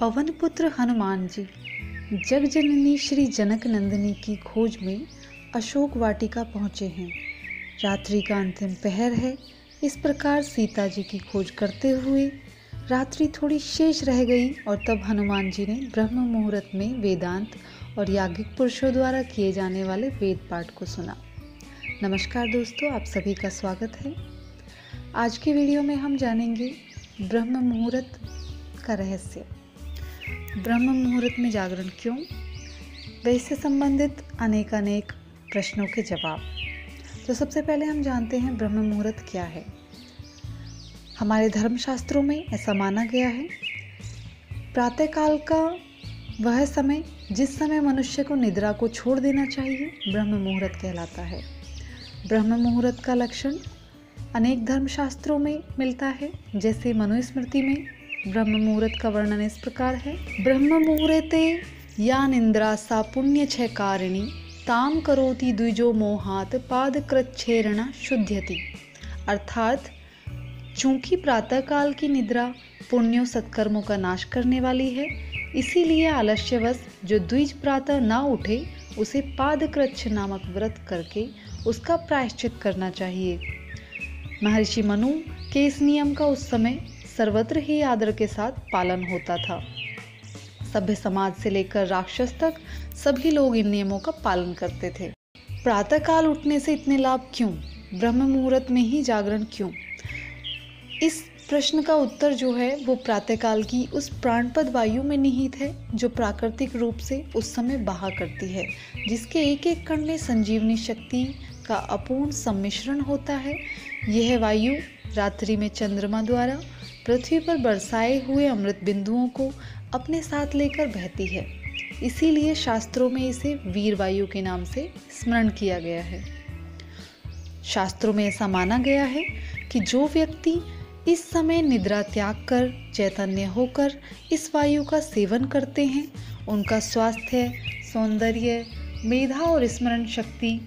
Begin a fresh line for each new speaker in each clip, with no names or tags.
पवन पुत्र हनुमान जी जग जननी श्री जनक नंदिनी की खोज में अशोक वाटिका पहुँचे हैं। रात्रि का अंतिम पहर है। इस प्रकार सीता जी की खोज करते हुए रात्रि थोड़ी शेष रह गई और तब हनुमान जी ने ब्रह्म मुहूर्त में वेदांत और याज्ञिक पुरुषों द्वारा किए जाने वाले वेद पाठ को सुना। नमस्कार दोस्तों, आप सभी का स्वागत है। आज की वीडियो में हम जानेंगे ब्रह्म मुहूर्त का रहस्य, ब्रह्म मुहूर्त में जागरण क्यों, व इससे संबंधित अनेक प्रश्नों के जवाब। तो सबसे पहले हम जानते हैं ब्रह्म मुहूर्त क्या है। हमारे धर्मशास्त्रों में ऐसा माना गया है, प्रातःकाल का वह समय जिस समय मनुष्य को निद्रा को छोड़ देना चाहिए ब्रह्म मुहूर्त कहलाता है। ब्रह्म मुहूर्त का लक्षण अनेक धर्मशास्त्रों में मिलता है। जैसे मनुस्मृति में ब्रह्म मुहूर्त का वर्णन इस प्रकार है। ब्रह्म मुहूर्ते या निंद्रा सा पुण्य क्षय कारिणी ताम करोति द्विजो मोहात पाद कृच्छेरणा शुद्ध्यति। अर्थात चूंकि प्रातःकाल की निद्रा पुण्यों सत्कर्मों का नाश करने वाली है, इसीलिए आलस्यवश जो द्विज प्रातः ना उठे उसे पादकृच्छ नामक व्रत करके उसका प्रायश्चित करना चाहिए। महर्षि मनु के इस नियम का उस समय सर्वत्र ही आदर के साथ पालन होता था। सभ्य समाज से लेकर राक्षस तक सभी लोग इन नियमों का पालन करते थे। प्रातःकाल उठने से इतने लाभ क्यों, ब्रह्म मुहूर्त में ही जागरण क्यों? इस प्रश्न का उत्तर जो है वो प्रातःकाल की उस प्राणपद वायु में निहित है जो प्राकृतिक रूप से उस समय बहा करती है, जिसके एक एक कण में संजीवनी शक्ति का अपूर्ण सम्मिश्रण होता है। यह वायु रात्रि में चंद्रमा द्वारा पृथ्वी पर बरसाए हुए अमृत बिंदुओं को अपने साथ लेकर बहती है। इसीलिए शास्त्रों में इसे वीर वायु के नाम से स्मरण किया गया है। शास्त्रों में ऐसा माना गया है कि जो व्यक्ति इस समय निद्रा त्याग कर चैतन्य होकर इस वायु का सेवन करते हैं, उनका स्वास्थ्य, सौंदर्य, मेधा और स्मरण शक्ति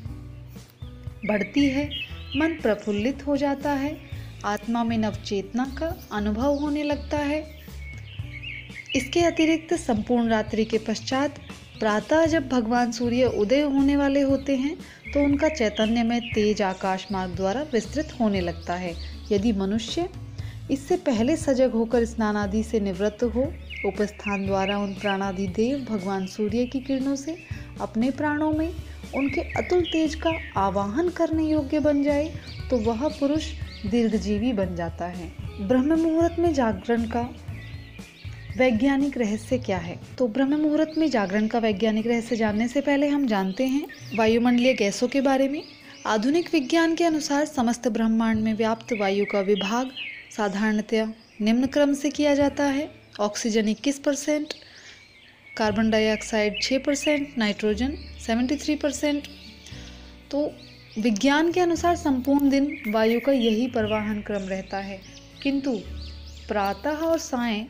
बढ़ती है, मन प्रफुल्लित हो जाता है, आत्मा में नवचेतना का अनुभव होने लगता है। इसके अतिरिक्त संपूर्ण रात्रि के पश्चात प्रातः जब भगवान सूर्य उदय होने वाले होते हैं तो उनका चैतन्य में तेज आकाश मार्ग द्वारा विस्तृत होने लगता है। यदि मनुष्य इससे पहले सजग होकर स्नान आदि से निवृत्त हो, उपस्थान द्वारा उन प्राणादि देव भगवान सूर्य की किरणों से अपने प्राणों में उनके अतुल तेज का आवाहन करने योग्य बन जाए तो वह पुरुष दीर्घजीवी बन जाता है। ब्रह्म मुहूर्त में जागरण का वैज्ञानिक रहस्य क्या है? तो ब्रह्म मुहूर्त में जागरण का वैज्ञानिक रहस्य जानने से पहले हम जानते हैं वायुमंडलीय गैसों के बारे में। आधुनिक विज्ञान के अनुसार समस्त ब्रह्मांड में व्याप्त वायु का विभाग साधारणतया निम्न क्रम से किया जाता है। Oxygen 21%, carbon dioxide 6%, nitrogen 73%। तो विज्ञान के अनुसार संपूर्ण दिन वायु का यही परिवहन क्रम रहता है, किंतु प्रातः और सायं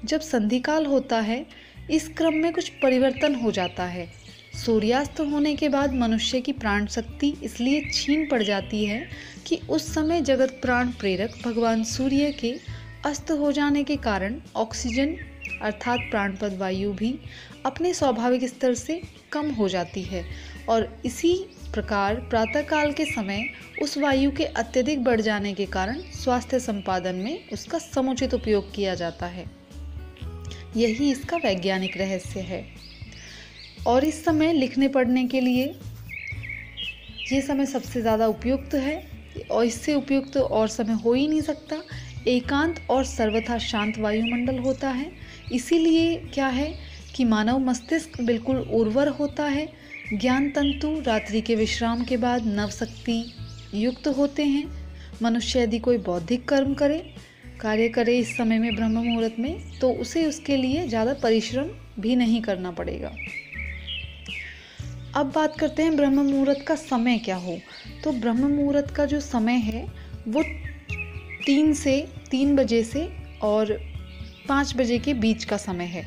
जब संधिकाल होता है इस क्रम में कुछ परिवर्तन हो जाता है। सूर्यास्त होने के बाद मनुष्य की प्राण शक्ति इसलिए छीन पड़ जाती है कि उस समय जगत प्राण प्रेरक भगवान सूर्य के अस्त हो जाने के कारण ऑक्सीजन अर्थात प्राणपद वायु भी अपने स्वाभाविक स्तर से कम हो जाती है और इसी प्रकार प्रातःकाल के समय उस वायु के अत्यधिक बढ़ जाने के कारण स्वास्थ्य संपादन में उसका समुचित उपयोग किया जाता है। यही इसका वैज्ञानिक रहस्य है। और इस समय लिखने पढ़ने के लिए ये समय सबसे ज़्यादा उपयुक्त है और इससे उपयुक्त और समय हो ही नहीं सकता। एकांत और सर्वथा शांत वायुमंडल होता है। इसीलिए क्या है कि मानव मस्तिष्क बिल्कुल उर्वर होता है। ज्ञान तंतु रात्रि के विश्राम के बाद नवशक्ति युक्त होते हैं। मनुष्य यदि कोई बौद्धिक कर्म कार्य करे इस समय में ब्रह्म मुहूर्त में, तो उसे उसके लिए ज़्यादा परिश्रम भी नहीं करना पड़ेगा। अब बात करते हैं ब्रह्म मुहूर्त का समय क्या हो। तो ब्रह्म मुहूर्त का जो समय है वो 3 बजे से और 5 बजे के बीच का समय है।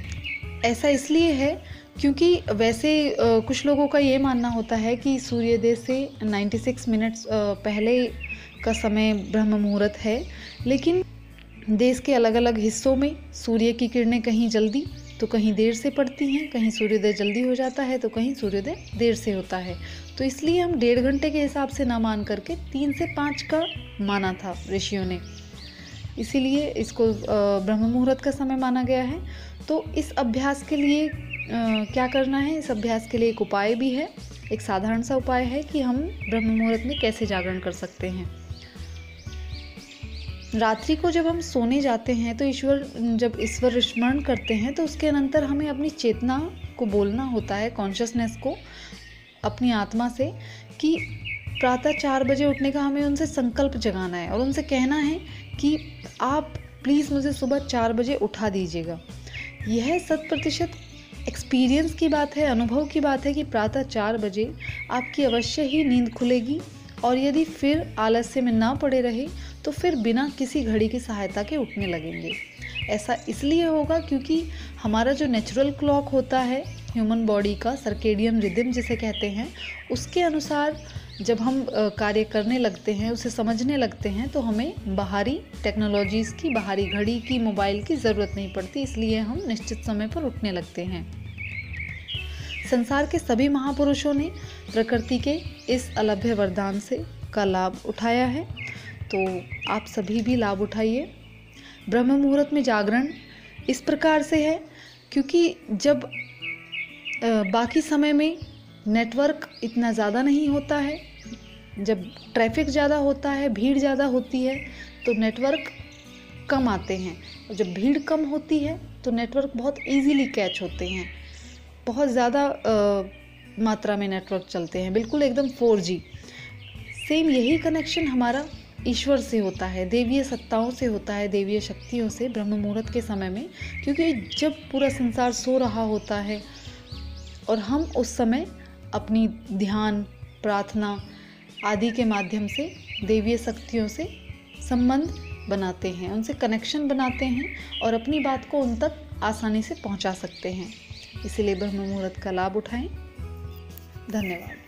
ऐसा इसलिए है क्योंकि वैसे कुछ लोगों का ये मानना होता है कि सूर्योदय से 96 मिनट्स पहले का समय ब्रह्म मुहूर्त है, लेकिन देश के अलग अलग हिस्सों में सूर्य की किरणें कहीं जल्दी तो कहीं देर से पड़ती हैं, कहीं सूर्योदय जल्दी हो जाता है तो कहीं सूर्योदय देर से होता है। तो इसलिए हम 1.5 घंटे के हिसाब से ना मान करके 3 से 5 का माना था ऋषियों ने, इसीलिए इसको ब्रह्म मुहूर्त का समय माना गया है। तो इस अभ्यास के लिए क्या करना है, इस अभ्यास के लिए एक उपाय भी है, एक साधारण सा उपाय है कि हम ब्रह्म मुहूर्त में कैसे जागरण कर सकते हैं। रात्रि को जब हम सोने जाते हैं तो जब ईश्वर स्मरण करते हैं तो उसके अनंतर हमें अपनी चेतना को बोलना होता है, कॉन्शियसनेस को, अपनी आत्मा से, कि प्रातः 4 बजे उठने का हमें उनसे संकल्प जगाना है और उनसे कहना है कि आप प्लीज़ मुझे सुबह 4 बजे उठा दीजिएगा। यह 100% एक्सपीरियंस की बात है, अनुभव की बात है कि प्रातः 4 बजे आपकी अवश्य ही नींद खुलेगी, और यदि फिर आलस्य में ना पड़े रहे तो फिर बिना किसी घड़ी की सहायता के उठने लगेंगे। ऐसा इसलिए होगा क्योंकि हमारा जो नेचुरल क्लॉक होता है ह्यूमन बॉडी का, सर्केडियन रिदम जिसे कहते हैं, उसके अनुसार जब हम कार्य करने लगते हैं, उसे समझने लगते हैं, तो हमें बाहरी टेक्नोलॉजीज़ की, बाहरी घड़ी की, मोबाइल की ज़रूरत नहीं पड़ती, इसलिए हम निश्चित समय पर उठने लगते हैं। संसार के सभी महापुरुषों ने प्रकृति के इस अलभ्य वरदान से का लाभ उठाया है, तो आप सभी भी लाभ उठाइए। ब्रह्म मुहूर्त में जागरण इस प्रकार से है क्योंकि जब बाकी समय में नेटवर्क इतना ज़्यादा नहीं होता है, जब ट्रैफिक ज़्यादा होता है, भीड़ ज़्यादा होती है तो नेटवर्क कम आते हैं, और जब भीड़ कम होती है तो नेटवर्क बहुत इजीली कैच होते हैं, बहुत ज़्यादा मात्रा में नेटवर्क चलते हैं, बिल्कुल एकदम 4G। सेम यही कनेक्शन हमारा ईश्वर से होता है, देवीय सत्ताओं से होता है, देवीय शक्तियों से ब्रह्म मुहूर्त के समय में, क्योंकि जब पूरा संसार सो रहा होता है और हम उस समय अपनी ध्यान, प्रार्थना आदि के माध्यम से देवीय शक्तियों से संबंध बनाते हैं, उनसे कनेक्शन बनाते हैं और अपनी बात को उन तक आसानी से पहुंचा सकते हैं। इसलिए ब्रह्म मुहूर्त का लाभ उठाएं। धन्यवाद।